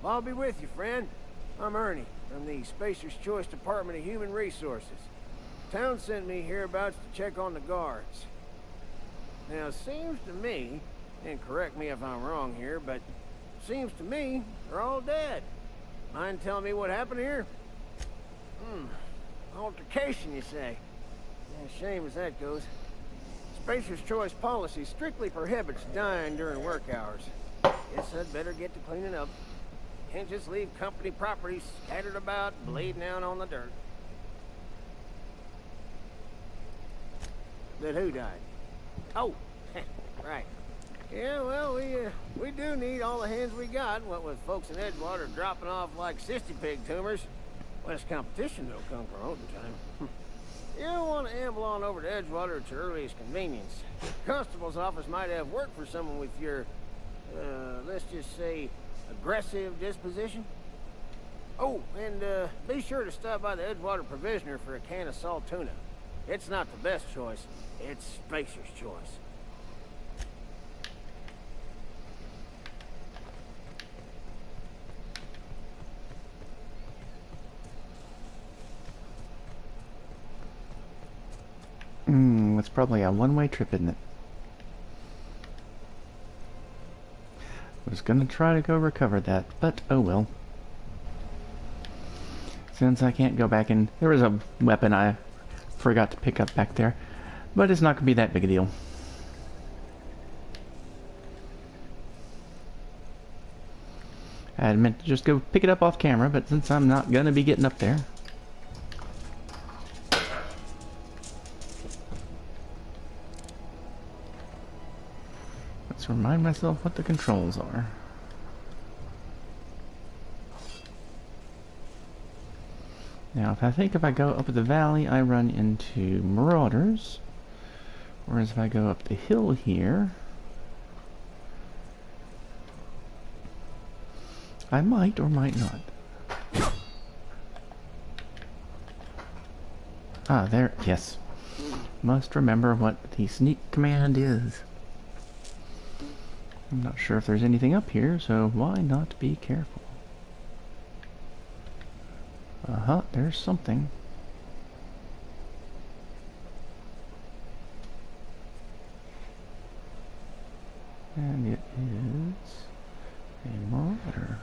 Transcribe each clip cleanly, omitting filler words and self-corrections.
I'll be with you, friend. I'm Ernie, from the Spacer's Choice Department of Human Resources. Town sent me hereabouts to check on the guards. Now, it seems to me, and correct me if I'm wrong here, but it seems to me they're all dead. Mind telling me what happened here? Altercation, you say? Yeah, shame as that goes. Spacer's Choice policy strictly prohibits dying during work hours. Guess I'd better get to cleaning up. Can't just leave company property scattered about, bleeding out on the dirt. That who died? Oh, right. Yeah, well, we do need all the hands we got, what with folks in Edgewater dropping off like sissy pig tumors. Less competition, though, come promoting time. You don't want to amble on over to Edgewater at your earliest convenience. Constable's office might have work for someone with your, let's just say, aggressive disposition. Oh, and be sure to stop by the Edgewater Provisioner for a can of salt tuna. It's not the best choice, it's Spacer's Choice. It's probably a one-way trip, isn't it? I was gonna try to go recover that, but oh well. Since I can't go back in, there was a weapon I forgot to pick up back there, but it's not gonna be that big a deal. I had meant to just go pick it up off camera, but since I'm not gonna be getting up there. Let's remind myself what the controls are. Now, if I go up the valley, I run into marauders. Whereas if I go up the hill here, I might or might not. Ah, there, yes. Must remember what the sneak command is. I'm not sure if there's anything up here, so why not be careful? Uh-huh, there's something. And it is a marauder.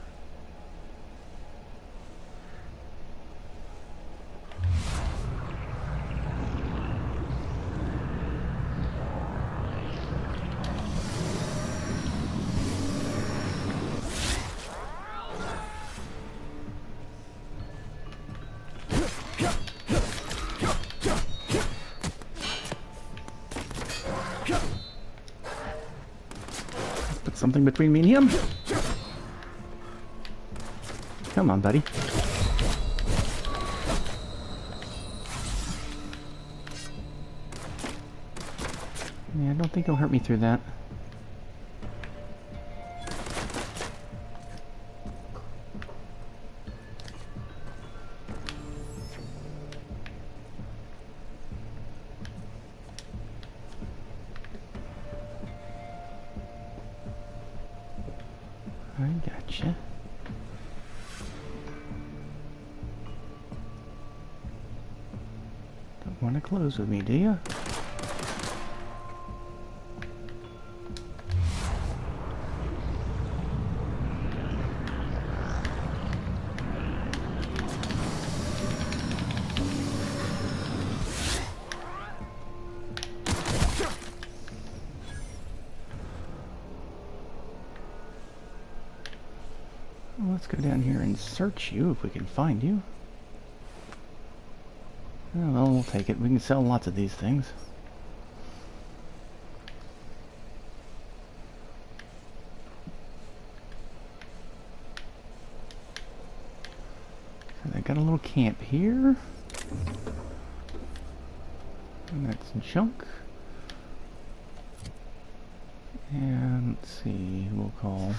Put something between me and him. Come on, buddy. Yeah, I don't think he'll hurt me through that. I gotcha. Don't want to close with me, do you? Let's go down here and search you if we can find you. Oh, well, we'll take it. We can sell lots of these things. So they got a little camp here. And that's junk. And let's see, we'll call...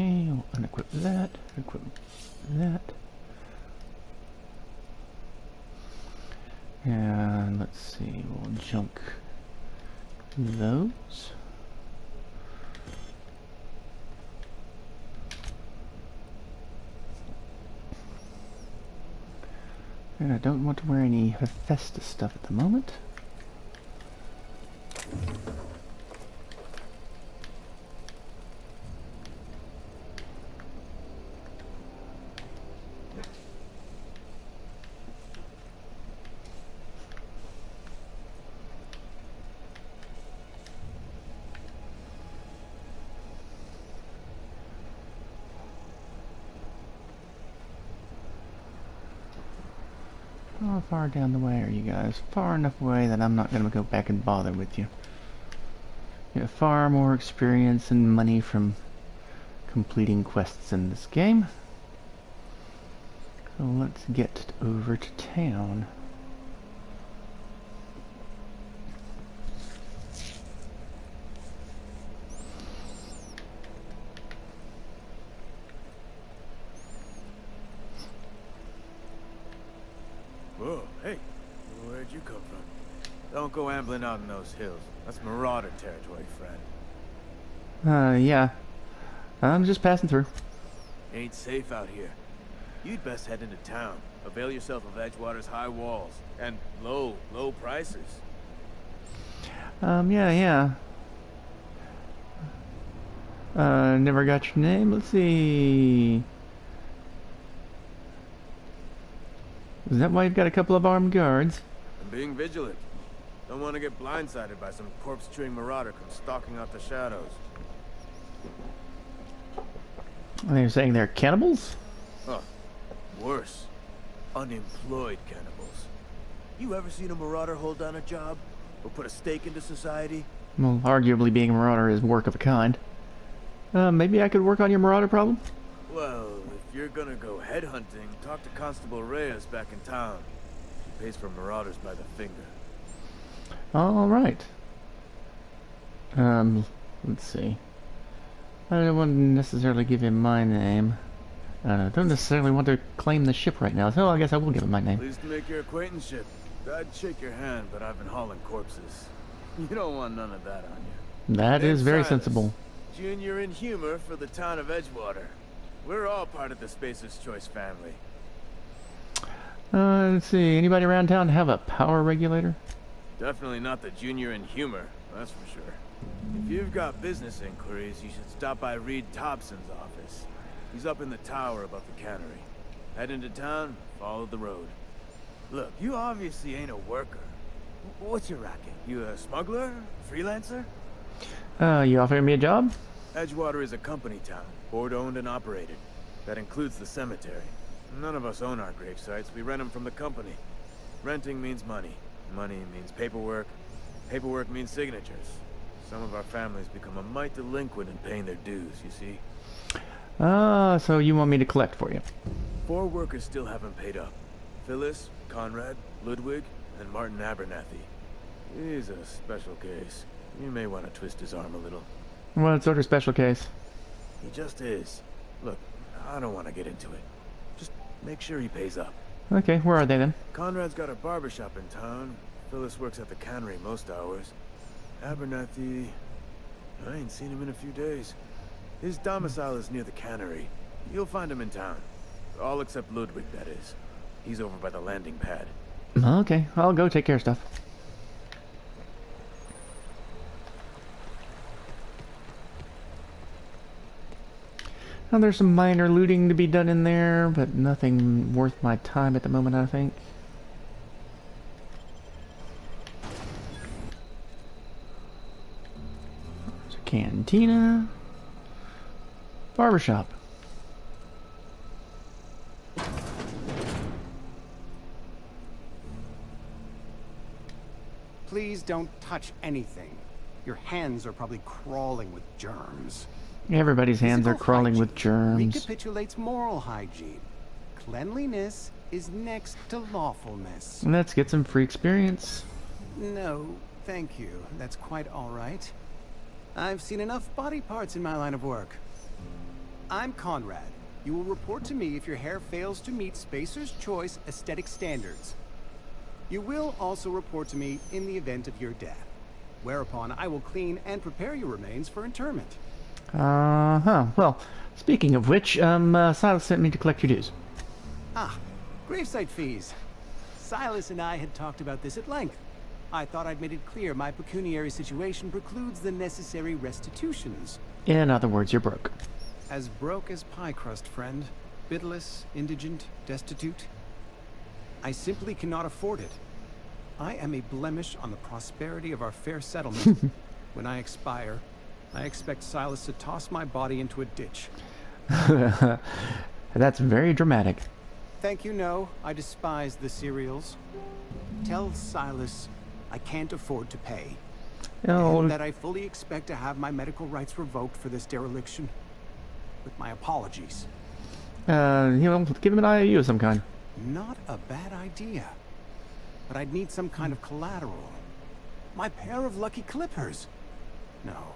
Okay, we'll unequip that, equip that. And let's see, we'll junk those. And I don't want to wear any Hephaestus stuff at the moment. How far down the way are you guys? Far enough away that I'm not going to go back and bother with you. You have far more experience and money from completing quests in this game. So let's get over to town. Whoa, hey, where'd you come from? Don't go ambling out in those hills. That's marauder territory, friend. Yeah. I'm just passing through. Ain't safe out here. You'd best head into town. Avail yourself of Edgewater's high walls and low prices. Yeah. Never got your name. Let's see. Is that why you've got a couple of armed guards? I'm being vigilant. Don't want to get blindsided by some corpse-chewing marauder come stalking out the shadows. They're saying they're cannibals? Huh. Worse. Unemployed cannibals. You ever seen a marauder hold down a job? Or put a stake into society? Well, arguably being a marauder is work of a kind. Maybe I could work on your marauder problem? Well, if you're gonna go headhunting, talk to Constable Reyes back in town. She pays for marauders by the finger. Alright. Let's see. I don't want to necessarily give him my name. I don't necessarily want to claim the ship right now, so I guess I will give him my name. Pleased to make your acquaintanceship. I'd shake your hand, but I've been hauling corpses. You don't want none of that on you. That is very Silas, sensible. Junior in humor for the town of Edgewater. We're all part of the Spacer's Choice family. Let's see. Anybody around town have a power regulator? Definitely not the junior in humor, that's for sure. If you've got business inquiries, you should stop by Reed Thompson's office. He's up in the tower above the cannery. Head into town, follow the road. Look, you obviously ain't a worker. What's your racket? You a smuggler? Freelancer? You offering me a job? Edgewater is a company town, board-owned and operated. That includes the cemetery. None of us own our grave sites. We rent them from the company. Renting means money. Money means paperwork. Paperwork means signatures. Some of our families become a mite delinquent in paying their dues, you see. So you want me to collect for you? 4 workers still haven't paid up. Phyllis, Conrad, Ludwig, and Martin Abernathy. He's a special case. You may want to twist his arm a little. What sort of special case? He just is. Look, I don't want to get into it. Just make sure he pays up. Okay, where are they then? Conrad's got a barbershop in town. Phyllis works at the cannery most hours. Abernathy... I ain't seen him in a few days. His domicile is near the cannery. You'll find him in town. All except Ludwig, that is. He's over by the landing pad. Okay, I'll go take care of stuff. Now there's some minor looting to be done in there, but nothing worth my time at the moment, I think. There's a cantina. Barbershop. Please don't touch anything. Your hands are probably crawling with germs. Everybody's hands are Physical crawling with hygiene germs. recapitulates moral hygiene. Cleanliness is next to lawfulness. Let's get some free experience. No, thank you. That's quite all right. I've seen enough body parts in my line of work. I'm Conrad. You will report to me if your hair fails to meet Spacer's Choice aesthetic standards. You will also report to me in the event of your death, whereupon I will clean and prepare your remains for interment. Uh-huh. Well, speaking of which, Silas sent me to collect your dues. Ah, gravesite fees. Silas and I had talked about this at length. I thought I'd made it clear my pecuniary situation precludes the necessary restitutions. In other words, you're broke. As broke as pie crust, friend. Bidless, indigent, destitute. I simply cannot afford it. I am a blemish on the prosperity of our fair settlement. When I expire, I expect Silas to toss my body into a ditch. That's very dramatic. Thank you, no. I despise the cereals. Tell Silas I can't afford to pay. Oh, And that I fully expect to have my medical rights revoked for this dereliction. With my apologies. give him an IOU of some kind. Not a bad idea. But I'd need some kind of collateral. My pair of lucky clippers. No,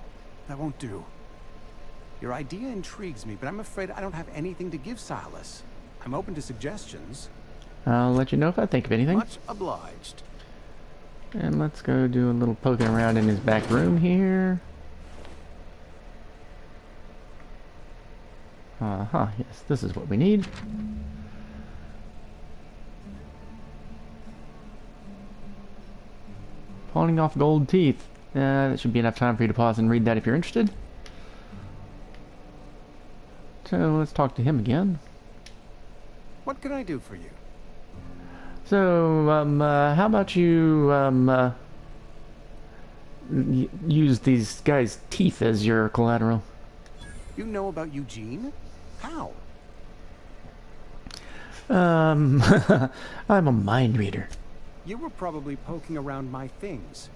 that won't do. Your idea intrigues me, but I'm afraid I don't have anything to give Silas. I'm open to suggestions. I'll let you know if I think of anything. Much obliged. And let's go do a little poking around in his back room here. Uh-huh, yes, this is what we need. Pawning off gold teeth. That should be enough time for you to pause and read that if you're interested. So let's talk to him again. What can I do for you? So, how about you, use these guys' teeth as your collateral? You know about Eugene? How? I'm a mind reader. You were probably poking around my things.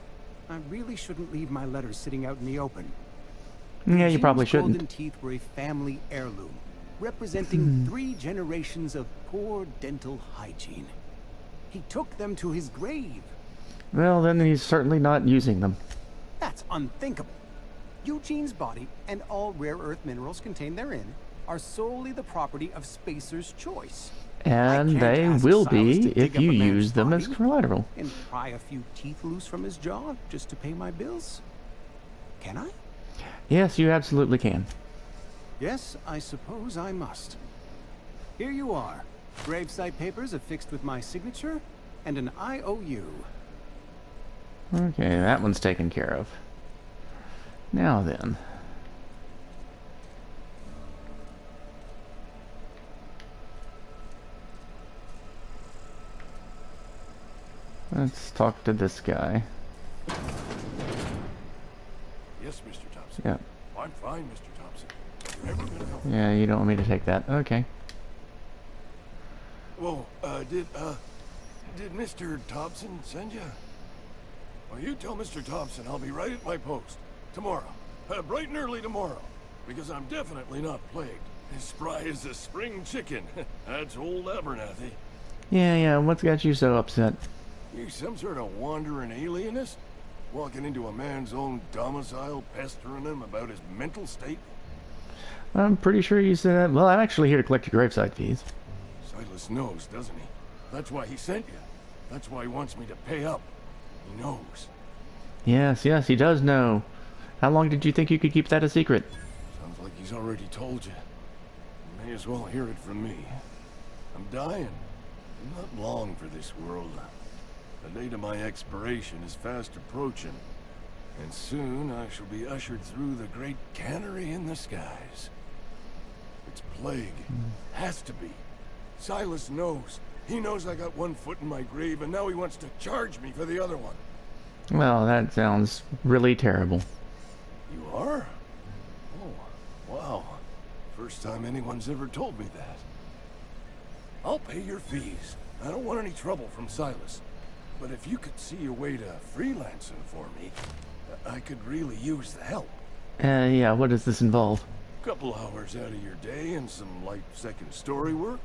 I really shouldn't leave my letters sitting out in the open. Yeah, you probably Eugene's golden shouldn't. teeth were a family heirloom, representing 3 generations of poor dental hygiene. He took them to his grave. Well, then he's certainly not using them. That's unthinkable. Eugene's body and all rare earth minerals contained therein are solely the property of Spacer's Choice. And can't they ask will Silas be to dig if up you a man's use them as body collateral. and pry a few teeth loose from his jaw just to pay my bills. Can I? Yes, you absolutely can. Yes, I suppose I must. Here you are. Gravesite papers affixed with my signature and an IOU. Okay, that one's taken care of. Now then. Let's talk to this guy. Yes, Mr. Thompson. Yeah. I'm fine, Mr. Thompson. Never gonna help. Yeah, you don't want me to take that. Okay. Whoa, did Mr. Thompson send you? Well, you tell Mr. Thompson I'll be right at my post. Tomorrow. Bright and early tomorrow. Because I'm definitely not plagued. As spry as a spring chicken. That's old Abernathy. Yeah, what's got you so upset? You some sort of wandering alienist? Walking into a man's own domicile, pestering him about his mental state? I'm pretty sure you said... Well, I'm actually here to collect your gravesite fees. Silas knows, doesn't he? That's why he sent you. That's why he wants me to pay up. He knows. Yes, he does know. How long did you think you could keep that a secret? Sounds like he's already told you. You may as well hear it from me. I'm dying. I'm not long for this world. The date of my expiration is fast approaching. And soon I shall be ushered through the great cannery in the skies. It's plague. Has to be. Silas knows. He knows I got one foot in my grave, and now he wants to charge me for the other one. Well, that sounds really terrible. You are? Oh, wow. First time anyone's ever told me that. I'll pay your fees. I don't want any trouble from Silas. But if you could see a way to freelancing for me, I could really use the help. Yeah, what does this involve? Couple hours out of your day and some light second story work.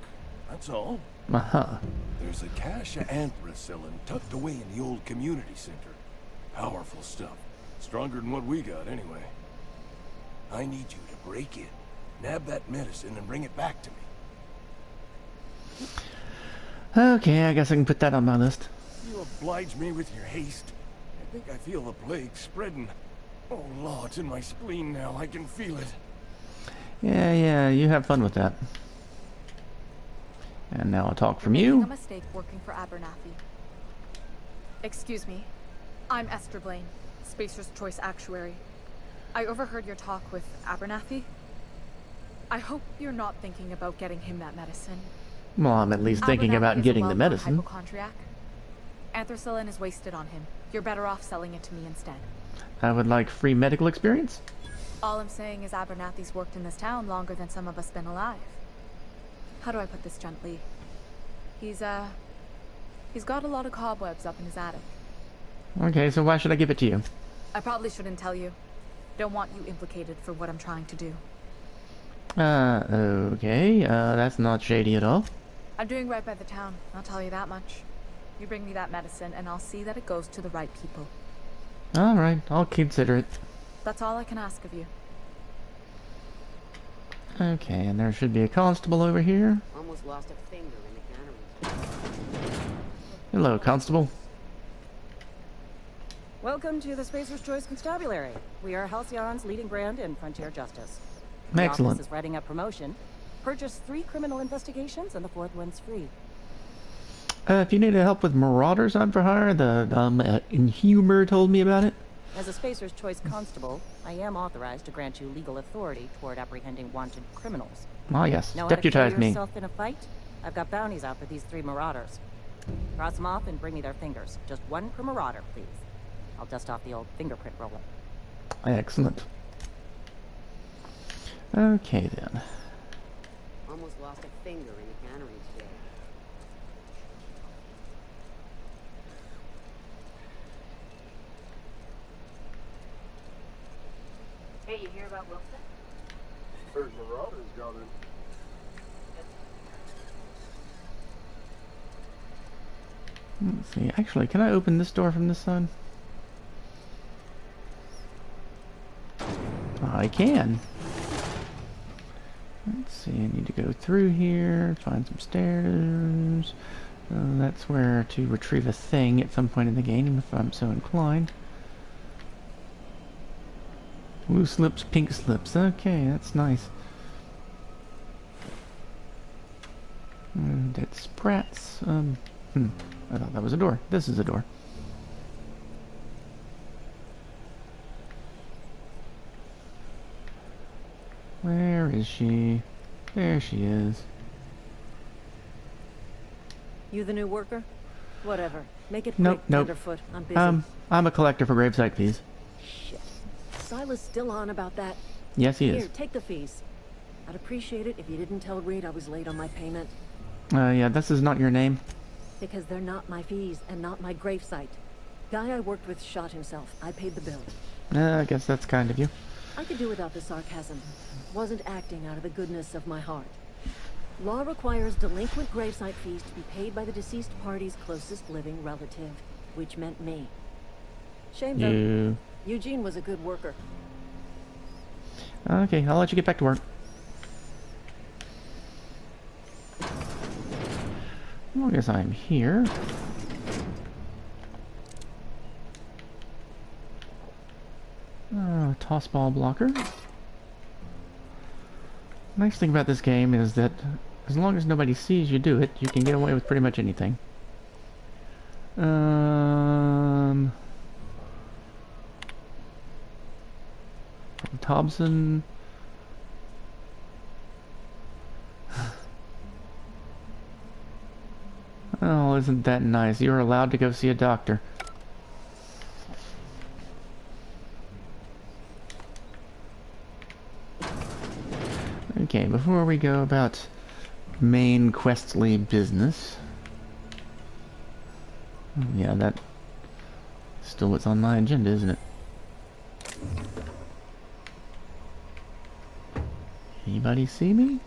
That's all. Uh-huh. There's a cache of anthracillin tucked away in the old community center. Powerful stuff. Stronger than what we got, anyway. I need you to break in, Nab that medicine and bring it back to me. Okay, I guess I can put that on my list. You oblige me with your haste. I think I feel the plague spreading. Oh, Lord, it's in my spleen now. I can feel it. Yeah, you have fun with that. And now I'll talk from You're you. making a mistake working for Abernathy. Excuse me. I'm Esther Blaine, Spacer's Choice Actuary. I overheard your talk with Abernathy. I hope you're not thinking about getting him that medicine. Well, I'm at least thinking Abernathy about is a getting the well-known medicine. hypochondriac. Anthracillin is wasted on him. You're better off selling it to me instead. I would like free medical experience. All I'm saying is Abernathy's worked in this town longer than some of us been alive. How do I put this gently? He's got a lot of cobwebs up in his attic. Okay, so why should I give it to you? I probably shouldn't tell you. Don't want you implicated for what I'm trying to do. Okay, that's not shady at all. I'm doing right by the town, I'll tell you that much. You bring me that medicine and I'll see that it goes to the right people. Alright, I'll consider it. That's all I can ask of you. Okay, and there should be a constable over here. Almost lost a finger in the cannery. Hello, constable. Welcome to the Spacer's Choice Constabulary. We are Halcyon's leading brand in frontier justice. Excellent. The office is writing up promotion. Purchase 3 criminal investigations and the 4th one's free. If you need help with marauders on for hire, the Inhumer told me about it. As a Spacer's Choice constable, I am authorized to grant you legal authority toward apprehending wanted criminals. Ah, yes, Know how to deputize carry me. yourself in a fight? I've got bounties out for these 3 marauders. Cross them off and bring me their fingers. Just 1 per marauder, please. I'll dust off the old fingerprint roller. Excellent. Okay then. Almost lost a finger in the cannery today. Hey, you hear about Wilson? Heard marauders got in. Let's see. Actually, can I open this door from this side? I can. Let's see. I need to go through here, find some stairs. That's where to retrieve a thing at some point in the game, if I'm so inclined. Blue slips, pink slips. Okay, that's nice. Dead sprats. I thought that was a door. This is a door. Where is she? There she is. You the new worker? Whatever. Make it Nope, quick, nope. Tenderfoot. I'm busy. I'm a collector for gravesite fees. Shit. Silas still on about that? Yes, he Here, is. take the fees. I'd appreciate it if you didn't tell Reed I was late on my payment. Yeah, this is not your name. Because they're not my fees and not my gravesite. Guy I worked with shot himself. I paid the bill. I guess that's kind of you. I could do without the sarcasm. Wasn't acting out of the goodness of my heart. Law requires delinquent gravesite fees to be paid by the deceased party's closest living relative, which meant me. Shame though. You. Eugene was a good worker. Okay, I'll let you get back to work. As long as I'm here. Toss ball blocker. Nice thing about this game is that as long as nobody sees you do it, you can get away with pretty much anything. Thompson. Oh, isn't that nice? You're allowed to go see a doctor. Okay, before we go about main questly business. Yeah, that's still what's on my agenda, isn't it? Anybody see me?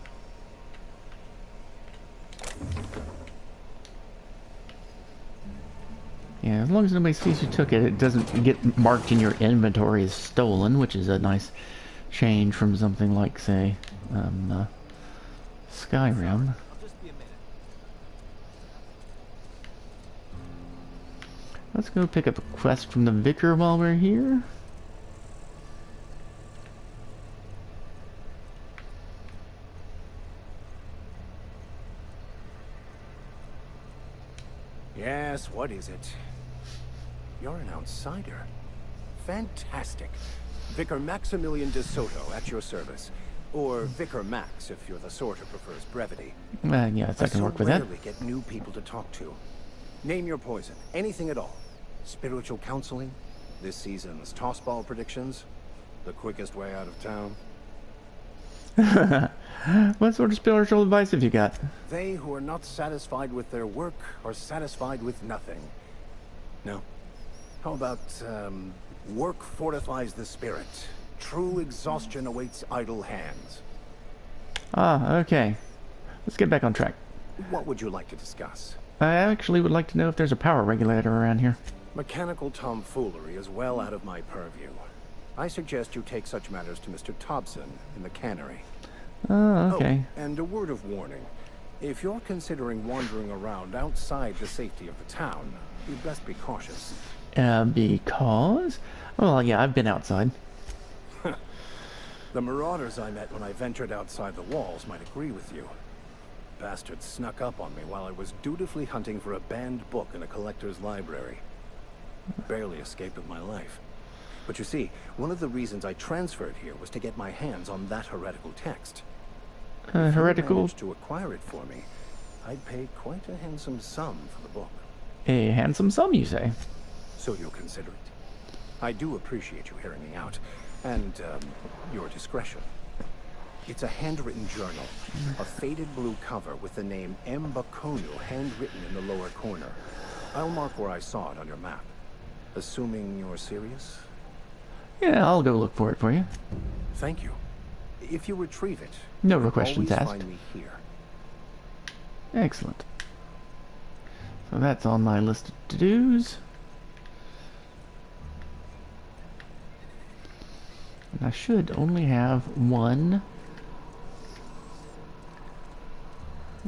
Yeah, as long as nobody sees you took it, it doesn't get marked in your inventory as stolen, which is a nice change from something like, say, Skyrim. I'll just be a minute. Let's go pick up a quest from the Vicar while we're here. Yes, what is it? You're an outsider. Fantastic. Vicar Maximilian de Soto at your service. Or Vicar Max, if you're the sort who prefers brevity. Yes, I can work with that. rarely get new people to talk to. Name your poison. Anything at all. Spiritual counseling? This season's tossball predictions? The quickest way out of town? What sort of spiritual advice have you got? They who are not satisfied with their work are satisfied with nothing. No. How about, work fortifies the spirit. True exhaustion awaits idle hands. Ah, okay. Let's get back on track. What would you like to discuss? I actually would like to know if there's a power regulator around here. Mechanical tomfoolery is well out of my purview. I suggest you take such matters to Mr. Thompson in the cannery. Oh, okay. Oh, and a word of warning. If you're considering wandering around outside the safety of the town, you'd best be cautious. Because? Well, yeah, I've been outside. The marauders I met when I ventured outside the walls might agree with you. Bastards snuck up on me while I was dutifully hunting for a banned book in a collector's library. Barely escaped with my life. But you see, one of the reasons I transferred here was to get my hands on that heretical text. If you Heretical? managed to acquire it for me, I'd pay quite a handsome sum for the book. A handsome sum, you say? So you'll consider it. I do appreciate you hearing me out, and your discretion. It's a handwritten journal, a faded blue cover with the name M. Bakonu handwritten in the lower corner. I'll mark where I saw it on your map. Assuming you're serious? Yeah, I'll go look for it for you. Thank you. If you retrieve it, No you'll questions always asked. find me here. Excellent. So that's on my list of to-dos. And I should only have one.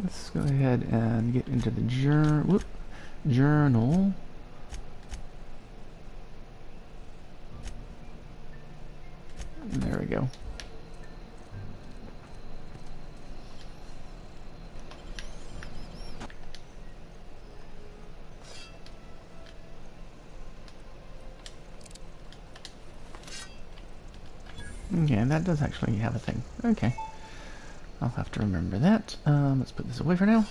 Let's go ahead and get into the journal. There we go. Yeah, that does actually have a thing. Okay. I'll have to remember that. Let's put this away for now.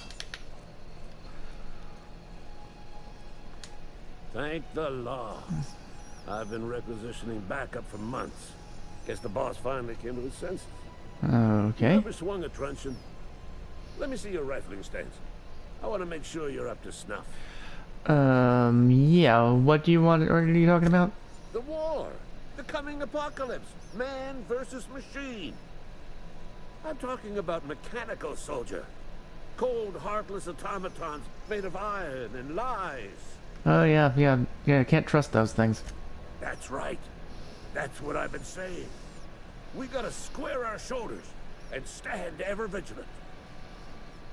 Thank the law. I've been requisitioning backup for months. Guess the boss finally came to his senses. Okay. Ever swung a truncheon? Let me see your rifling stance. I want to make sure you're up to snuff. Yeah, what do you want, or are you talking about? The war. The coming apocalypse. Man versus machine. I'm talking about mechanical soldier. Cold, heartless automatons made of iron and lies. Oh, yeah, can't trust those things. That's right. That's what I've been saying. We gotta square our shoulders and stand ever vigilant.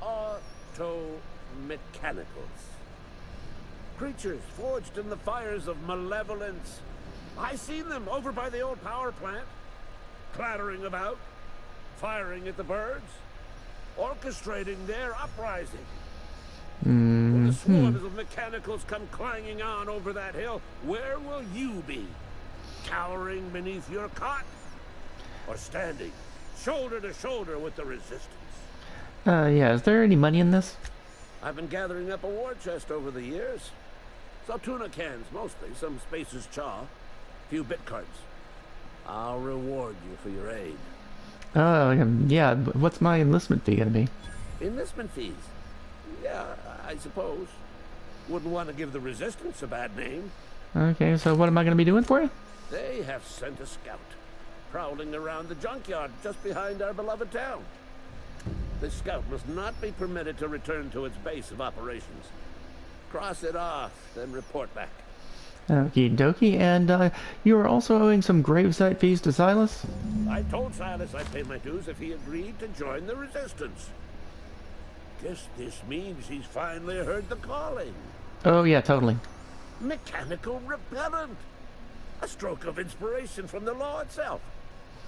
Auto-mechanicals. Creatures forged in the fires of malevolence. I seen them over by the old power plant, clattering about, firing at the birds, orchestrating their uprising. When the swarms of mechanicals come clanging on over that hill, where will you be? Cowering beneath your cot? Or standing shoulder to shoulder with the resistance? Yeah, is there any money in this? I've been gathering up a war chest over the years. Some tuna cans, mostly. Some Spacer's chaw. Few bit cards. I'll reward you for your aid. Yeah, what's my enlistment fee gonna be? Enlistment fees? Yeah, I suppose. Wouldn't want to give the Resistance a bad name. Okay, so what am I gonna be doing for you? They have sent a scout, prowling around the junkyard just behind our beloved town. This scout must not be permitted to return to its base of operations. Cross it off, then report back. Okie dokie, and you are also owing some gravesite fees to Silas? I told Silas I'd pay my dues if he agreed to join the resistance. Guess this means he's finally heard the calling. Oh yeah, totally. Mechanical repellent. A stroke of inspiration from the law itself.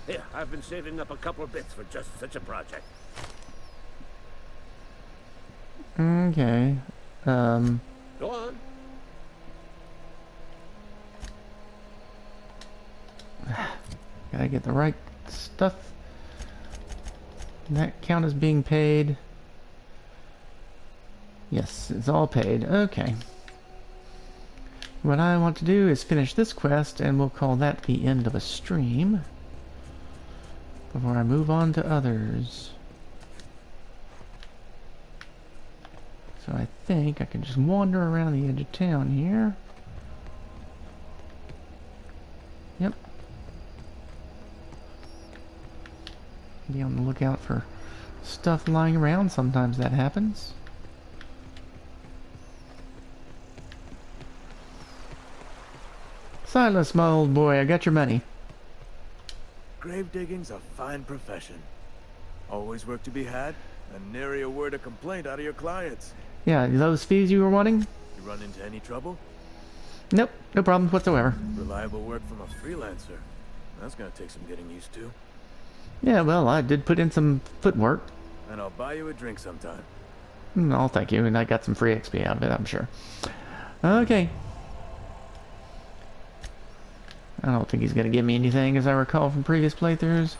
Here, I've been saving up a couple of bits for just such a project. Okay. Go on. Gotta get the right stuff. That count as being paid. Yes, it's all paid. Okay. What I want to do is finish this quest, and we'll call that the end of a stream before I move on to others. So I think I can just wander around the edge of town here. Yep. Be on the lookout for stuff lying around. Sometimes that happens. Silas, my old boy, I got your money. Grave digging's a fine profession. Always work to be had, and nary a word of complaint out of your clients. Yeah, those fees you were wanting? You run into any trouble? Nope, no problems whatsoever. Reliable work from a freelancer. That's gonna take some getting used to. Yeah, well, I did put in some footwork. And I'll buy you a drink sometime. Oh, thank you, and I got some free XP out of it, I'm sure. Okay. I don't think he's gonna give me anything, as I recall from previous playthroughs.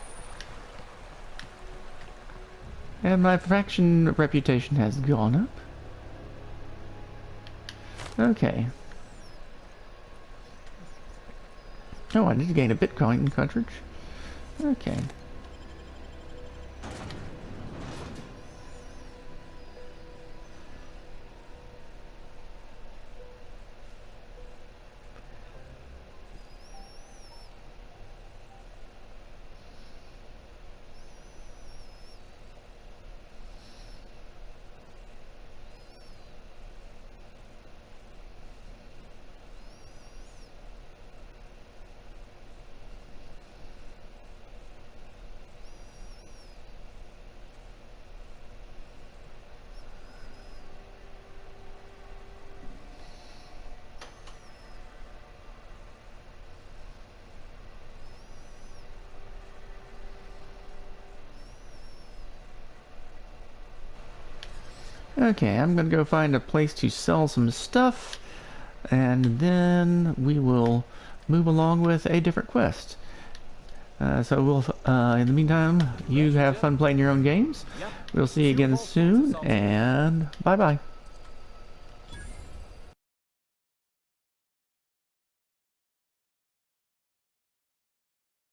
And my faction reputation has gone up. Okay. Oh, I did gain a Bitcoin cartridge. Okay. Okay, I'm gonna go find a place to sell some stuff, and then we will move along with a different quest. So we'll, in the meantime, you have fun playing your own games. We'll see you again soon, and bye-bye.